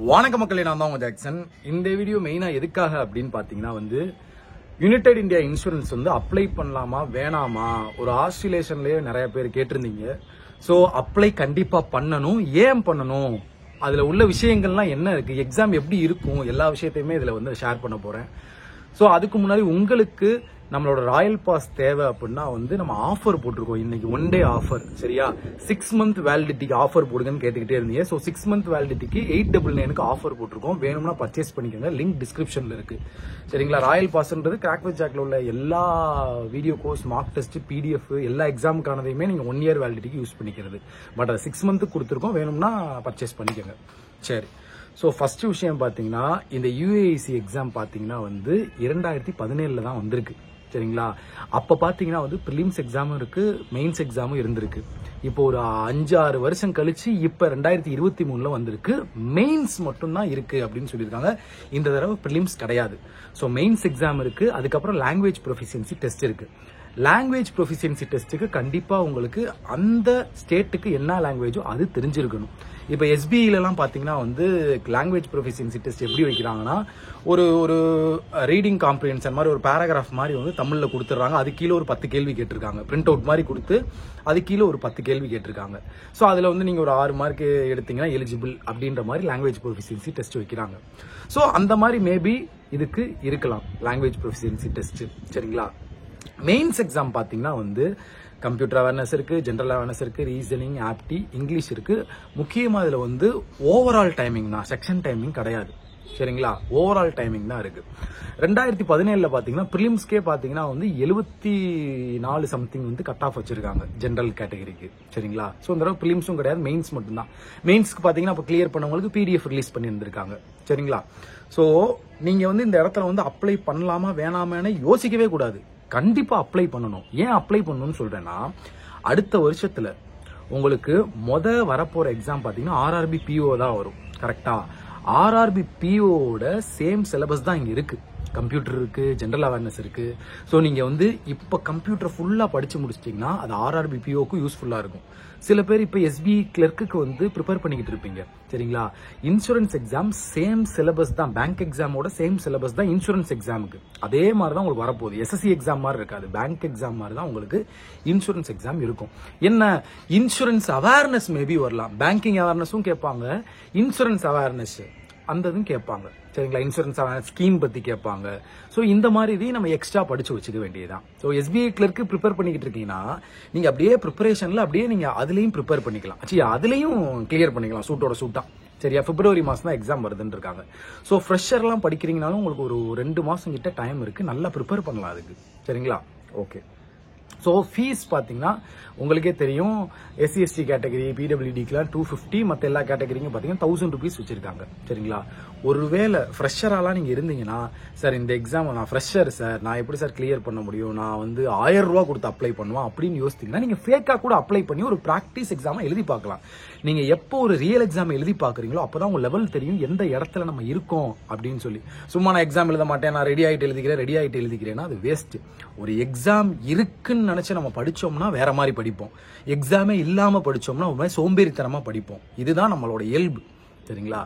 வணக்கம் மக்களே, நான் தான் ஜாக்சன். இந்த வீடியோ மெயினா எதுக்காக அப்படின்னு பாத்தீங்கன்னா யுனைடெட் இந்தியா இன்சூரன்ஸ் அப்ளை பண்ணலாமா வேணாமா, ஒரு ஆஸ்திரேலியன்லயே நிறைய பேர் கேட்டிருந்தீங்க. சோ அப்ளை கண்டிப்பா பண்ணணும். ஏன் பண்ணணும், அதுல உள்ள விஷயங்கள்லாம் என்ன இருக்கு, எக்ஸாம் எப்படி இருக்கும், எல்லா விஷயத்தையுமே இதுல ஷேர் பண்ண போறேன். சோ அதுக்கு முன்னாடி உங்களுக்கு நம்மளோட ராயல் பாஸ் தேவை அப்படின்னா நம்ம ஆஃபர் போட்டிருக்கோம். இன்னைக்கு 1 டே ஆஃபர், சரியா? 6 மந்த் வேலிடிட்டிக்கு ஆஃபர் போடுங்கன்னு கேட்டுக்கிட்டே இருந்தீங்க. ஸோ 6 மந்த் வேலிடிட்டிக்கு 899 ஆஃபர் போட்டிருக்கோம். வேணும்னா பர்ச்சேஸ் பண்ணிக்கோங்க, லிங்க் டிஸ்கிரிப்ஷன்ல இருக்கு, சரிங்களா? ராயல் பாஸ்ன்றது கிராக் வித் ஜாக்ல உள்ள எல்லா video course, mark test, PDF எல்லா எக்ஸாமுக்கானதையுமே நீங்க 1 இயர் வேலிடிட்டிக்கு யூஸ் பண்ணிக்கிறது. பட் அது 6 மந்த்துக்கு கொடுத்துருக்கோம், வேணும்னா பர்ச்சேஸ் பண்ணிக்கோங்க. சரி, ஸோ ஃபர்ஸ்ட் விஷயம் பார்த்தீங்கன்னா இந்த யூஏசி எக்ஸாம் பார்த்தீங்கன்னா 2017 தான் வந்திருக்கு, சரிங்களா? அப்ப பாத்தீங்கன்னா பிரிலிம்ஸ் எக்ஸாமும் இருக்கு, மெயின்ஸ் எக்ஸாமும் இருந்திருக்கு. இப்போ ஒரு 5-6 வருஷம் கழிச்சு இப்ப 2023 வந்திருக்கு. மெயின்ஸ் மட்டும் தான் இருக்கு அப்படின்னு சொல்லியிருக்காங்க. இந்த தடவை பிரிலிம்ஸ் கிடையாது. ஸோ மெயின்ஸ் எக்ஸாம் இருக்கு, அதுக்கப்புறம் லாங்குவேஜ் ப்ரொஃபிஷியன்சி டெஸ்ட் இருக்கு. லாங்குவேஜ் ப்ரொஃபிஷியன்சி டெஸ்ட்டுக்கு கண்டிப்பா உங்களுக்கு அந்த ஸ்டேட்டுக்கு என்ன லாங்குவேஜோ அது தெரிஞ்சிருக்கணும். இப்ப எஸ்பிஐலாம் பாத்தீங்கன்னா லாங்குவேஜ் ப்ரொஃபிஷியன்சி டெஸ்ட் எப்படி வைக்கிறாங்கன்னா, ஒரு ஒரு ரீடிங் காம்ப்ரிஹென்ஷன் மாதிரி ஒரு பேராகிராஃப் மாதிரி தமிழ்ல கொடுத்துறாங்க. அது கீழே ஒரு 10 கேள்வி கேட்டிருக்காங்க. பிரிண்ட் அவுட் மாதிரி கொடுத்து அது கீழே ஒரு 10 கேள்வி கேட்டிருக்காங்க. ஸோ அதுல நீங்க ஒரு 6 மார்க் எடுத்தீங்கன்னா எலிஜிபிள் அப்படின்ற மாதிரி லாங்குவேஜ் ப்ரொஃபிஷியன்சி டெஸ்ட் வைக்கிறாங்க. ஸோ அந்த மாதிரி மேபி இதுக்கு இருக்கலாம் லாங்குவேஜ் ப்ரொஃபிஷியன்சி டெஸ்ட், சரிங்களா? மெயின்ஸ் எக்ஸாம் பாத்தீங்கன்னா கம்ப்யூட்டர் அவேர்னஸ் இருக்கு, ஜெனரல் அவேர்னஸ் இருக்கு, ரீசனிங், ஆப்டி, இங்கிலீஷ் இருக்கு. முக்கியமா இதுல ஓவரால் டைமிங் தான், செக்ஷன் டைமிங் கிடையாது, சரிங்களா? ஓவரால் டைமிங் தான் இருக்கு. 2017 பாத்தீங்கன்னா பிரிலிம்ஸ்க்கே பாத்தீங்கன்னா 74 சம்திங் கட் ஆஃப் வச்சிருக்காங்க ஜெனரல் கேட்டகரிக்கு, சரிங்களா? ஸோ இந்த தடவை பிரிலிம்ஸும் கிடையாது, மெயின்ஸ் மட்டும் தான். மெயின்ஸ்க்கு பாத்தீங்கன்னா இப்போ கிளியர் பண்ணவங்களுக்கு பிடிஎஃப் ரிலீஸ் பண்ணி இருந்திருக்காங்க, சரிங்களா? ஸோ நீங்க இந்த இடத்துல அப்ளை பண்ணலாமா வேணாமான்னு யோசிக்கவே கூடாது. கண்டிப்பா அப்ளை பண்ணணும். ஏன் அப்ளை பண்ணணும்னு சொல்றேன்னா, அடுத்த வருஷத்துல உங்களுக்கு வரப்போற எக்ஸாம் பாத்தீங்கன்னா ஆர்ஆர்பி பிஓ தான் வரும், கரெக்டா? ஆர்ஆர்பி பிஓட சேம் சிலபஸ் தான் இங்க இருக்கு. கம்ப்யூட்டர் இருக்கு, ஜெனரல் அவேர்னஸ் இருக்கு. ஸோ நீங்க இப்ப கம்ப்யூட்டர் ஃபுல்லா படிச்சு முடிச்சிட்டீங்கன்னா அது ஆர்ஆர்பி பிஓக்கு யூஸ்ஃபுல்லா இருக்கும். சில பேர் இப்ப எஸ்பி கிளர்க்கு ப்ரிப்பேர் பண்ணிக்கிட்டு இருப்பீங்க, சரிங்களா? இன்சூரன்ஸ் எக்ஸாம் சேம் சிலபஸ் தான், பேங்க் எக்ஸாமோட சேம் சிலபஸ் தான் இன்சூரன்ஸ் எக்ஸாமுக்கு. அதே மாதிரி தான் உங்களுக்கு வரப்போகுது. எஸ்எஸ்சி எக்ஸாம் மாதிரி இருக்காது, பேங்க் எக்ஸாம் மாதிரி தான் உங்களுக்கு இன்சூரன்ஸ் எக்ஸாம் இருக்கும். என்ன, இன்சூரன்ஸ் அவேர்னஸ் மேபி வரலாம், பேங்கிங் அவேர்னஸும் கேட்பாங்க, இன்சூரன்ஸ் அவேர்னஸ் அந்ததும் கேட்பாங்க, சரிங்களா? இன்சூரன்ஸ் ஸ்கீம் பத்தி கேட்பாங்க. ஸோ இந்த மாதிரி நம்ம எக்ஸ்ட்ரா படிச்சு வச்சுக்க வேண்டியதுதான். ஸோ எஸ்பிஐ கிளர்க்கு ப்ரிப்பேர் பண்ணிக்கிட்டு இருக்கீங்கன்னா நீங்க அப்படியே ப்ரிப்பரேஷன்ல அப்படியே நீங்க அதுலயும் ப்ரிப்பேர் பண்ணிக்கலாம், அதுலயும் கிளியர் பண்ணிக்கலாம் சூட்டோட சூட்டா, சரியா? பிப்ரவரி மாசம் தான் எக்ஸாம் வருதுன்னு இருக்காங்க. ஸோ ஃப்ரெஷர்லாம் படிக்கிறீங்கனாலும் உங்களுக்கு ஒரு 2 மாசம் கிட்ட டைம் இருக்கு, நல்லா ப்ரிப்பேர் பண்ணலாம் அதுக்கு, சரிங்களா? ஓகே. ஸோ ஃபீஸ் பார்த்தீங்கன்னா உங்களுக்கே தெரியும், எஸ்சி எஸ்டி கேட்டகரி, பிடபிள்யூடிக்குலாம் 250, மற்ற எல்லா கேட்டகரிக்கும் பார்த்தீங்கன்னா 1000 rupees வச்சிருக்காங்க, சரிங்களா? ஒருவேளை ஃப்ரெஷராலாம் நீங்க இருந்தீங்கன்னா, சார் இந்த எக்ஸாம் நான் ஃப்ரெஷர் சார், நான் எப்படி சார் கிளியர் பண்ண முடியும், நான் 1000 ரூபா கொடுத்து அப்ளை பண்ணுவேன் அப்படின்னு யோசித்தீங்கன்னா நீங்க ஃபேக்கா கூட அப்ளை பண்ணி ஒரு பிராக்டிஸ் எக்ஸாமை எழுதி பார்க்கலாம். நீங்க எப்போ ஒரு ரியல் எக்ஸாம் எழுதி பாக்குறீங்களோ அப்பதான் உங்க லெவல் தெரியும், எந்த இடத்துல நம்ம இருக்கோம் அப்படின்னு சொல்லி. சும்மா நான் எக்ஸாம் எழுத மாட்டேன், நான் ரெடி ஆயிட்டு எழுதிக்கிறேன்னா அது வேஸ்ட். ஒரு எக்ஸாம் இருக்குன்னு நினைச்சு நம்ம படிச்சோம்னா வேற மாதிரி படிப்போம், எக்ஸாமே இல்லாம படிச்சோம்னா ஒரு மாதிரி சோம்பேறித்தனமா படிப்போம். இதுதான் நம்மளோட இயல்பு, சரிங்களா?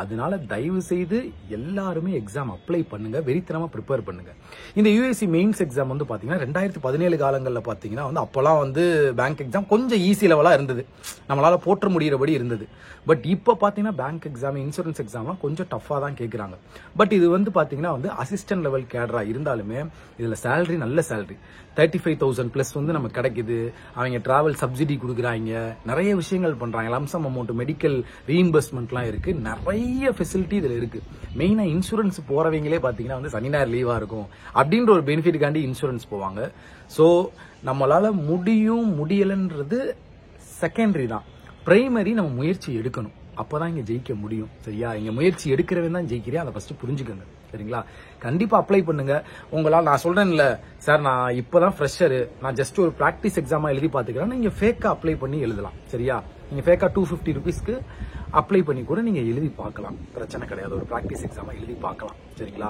அதனால தயவு செய்து எல்லாருமே எக்ஸாம் அப்ளை பண்ணுங்க, வெறித்தனமா ப்ரிப்பேர் பண்ணுங்க. இந்த யூஎஸ்சி மெயின்ஸ் எக்ஸாம் பாத்தீங்கன்னா 2017 காலங்கள்ல பாத்தீங்கன்னா அப்பெல்லாம் பேங்க் எக்ஸாம் கொஞ்சம் ஈஸி லெவலா இருந்தது, நம்மளால போற்ற முடியறபடி இருந்தது. பட் இப்ப பாத்தீங்கன்னா பேங்க் எக்ஸாம், இன்சூரன்ஸ் எக்ஸாம்லாம் கொஞ்சம் டஃபா தான் கேட்கறாங்க. பட் இது பாத்தீங்கன்னா அசிஸ்டன்ட் லெவல் கேடரா இருந்தாலுமே இதுல சேலரி நல்ல சேலரி 35,000 பிளஸ் நமக்கு கிடைக்குது. அவங்க டிராவல் சப்சிடி கொடுக்குறாங்க, நிறைய விஷயங்கள் பண்றாங்க, லம்சம் அமௌண்ட், மெடிக்கல் ரீஇம்பர்ஸ்மெண்ட்லாம் இருக்கு, நிறைய ஃபெசிலிட்டி இதுல இருக்கு. மெயினா இன்சூரன்ஸ் போறவங்களே பாத்தீங்கன்னா சனி ஞாயிறு லீவா இருக்கும் அப்படின்ற ஒரு பெனிஃபிட்டுக்காண்டி இன்சூரன்ஸ் போவாங்க. சோ நம்மளால முடியலன்றது செகண்டரி தான், பிரைமரி நம்ம முயற்சி எடுக்கணும், அப்பதான் இங்க ஜெயிக்க முடியும், சரியா? இங்க முயற்சி எடுக்கிறவன் தான் ஜெயிக்கிறேன், அதை ஃபர்ஸ்ட் புரிஞ்சுக்கங்க, சரிங்களா? கண்டிப்பா அப்ளை பண்ணுங்க. உங்களால் நான் சொல்றேன்ல சார், நான் இப்பதான் ஃப்ரெஷர், நான் ஜஸ்ட் ஒரு பிராக்டிஸ் எக்ஸாமா எழுதி பாத்துக்கிறேன், நீங்க ஃபேக்கா அப்ளை பண்ணி எழுதலாம், சரியா? நீங்க ஃபேக்கா 250 rupeesக்கு அப்ளை பண்ணி கூட நீங்க எழுதி பார்க்கலாம், பிரச்சனை கிடையாது. ஒரு பிராக்டிஸ் எக்ஸாமா எழுதி பார்க்கலாம், சரிங்களா?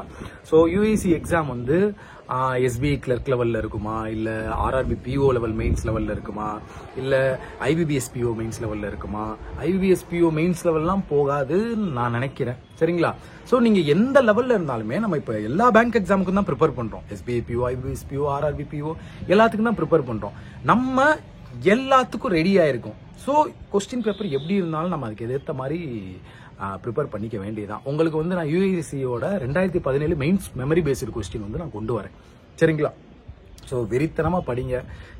ஸோ யூஏசி எக்ஸாம் வந்து எஸ்பிஐ கிளர்க் லெவல்ல இருக்குமா, இல்ல ஆர்ஆர்பி பிஓ லெவல் மெயின்ஸ் லெவல்ல இருக்குமா, இல்ல ஐபிபிஎஸ் பிஓ மெயின்ஸ் லெவல்ல இருக்குமா? ஐபிபிஎஸ் பிஓ மெயின்ஸ் லெவல்லாம் போகாதுன்னு நான் நினைக்கிறேன், சரிங்களா? ஸோ நீங்க எந்த லெவல்ல இருந்தாலுமே நம்ம இப்ப எல்லா பேங்க் எக்ஸாமுக்கும் தான் ப்ரிப்பேர் பண்றோம். SBI PO, IBPS PO, RRB PO எல்லாத்துக்கும் தான் ப்ரிப்பேர் பண்றோம். நம்ம எல்லாத்துக்கும் ரெடி ஆயிருக்கும். ஸோ கொஸ்டின் பேப்பர் எப்படி இருந்தாலும் நம்ம அதுக்கு எதிர்த்த மாதிரி ப்ரிப்பேர் பண்ணிக்க வேண்டியதான். உங்களுக்கு வந்து நான் யூஏசியோட 2017 மெயின்ஸ் மெமரி பேஸ்டு கொஸ்டின் வந்து நான் கொண்டு வரேன், சரிங்களா? ஸோ வெறித்தனமாக படிங்க,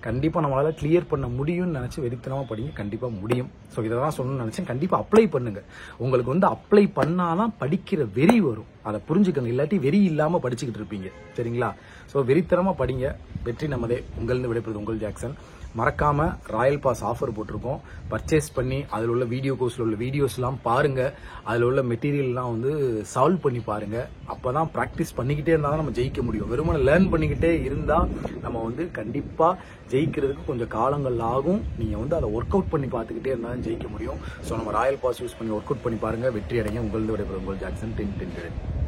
கண்டிப்பாக நம்மளால் கிளியர் பண்ண முடியும்னு நினச்சி வெறித்தனமாக படிங்க, கண்டிப்பாக முடியும். ஸோ இதை தான் சொல்லணும்னு நினச்சேன். கண்டிப்பாக அப்ளை பண்ணுங்க. உங்களுக்கு வந்து அப்ளை பண்ணாதான் படிக்கிற வெறி வரும், அதை புரிஞ்சுக்கங்க. இல்லாட்டி வெறி இல்லாமல் படிச்சுக்கிட்டு இருப்பீங்க, சரிங்களா? ஸோ வெறித்தனமாக படிங்க. வெற்றி நமதே. உங்களிருந்து விடைபெறுது உங்கள் ஜாக்சன். மறக்காம ராயல் பாஸ் ஆஃபர் போட்டிருக்கோம், பர்ச்சேஸ் பண்ணி அதில் உள்ள வீடியோ கோர்ஸில் உள்ள வீடியோஸ்லாம் பாருங்க, அதில் உள்ள மெட்டீரியல்லாம் வந்து சால்வ் பண்ணி பாருங்க. அப்பதான் ப்ராக்டிஸ் பண்ணிக்கிட்டே இருந்தால் தான் நம்ம ஜெயிக்க முடியும். வெறுமனே லேர்ன் பண்ணிக்கிட்டே இருந்தால் நம்ம வந்து கண்டிப்பாக ஜெயிக்கிறதுக்கு கொஞ்சம் காலங்கள் ஆகும். நீங்கள் வந்து அதை ஒர்க் அவுட் பண்ணி பார்த்துக்கிட்டே இருந்தாலும் ஜெயிக்க முடியும். ஸோ நம்ம ராயல் பாஸ் யூஸ் பண்ணி ஒர்க் அவுட் பண்ணி பாருங்க, வெற்றி அடைங்க. உங்களது விடைபெறும் உங்கள் ஜாக்சன். 10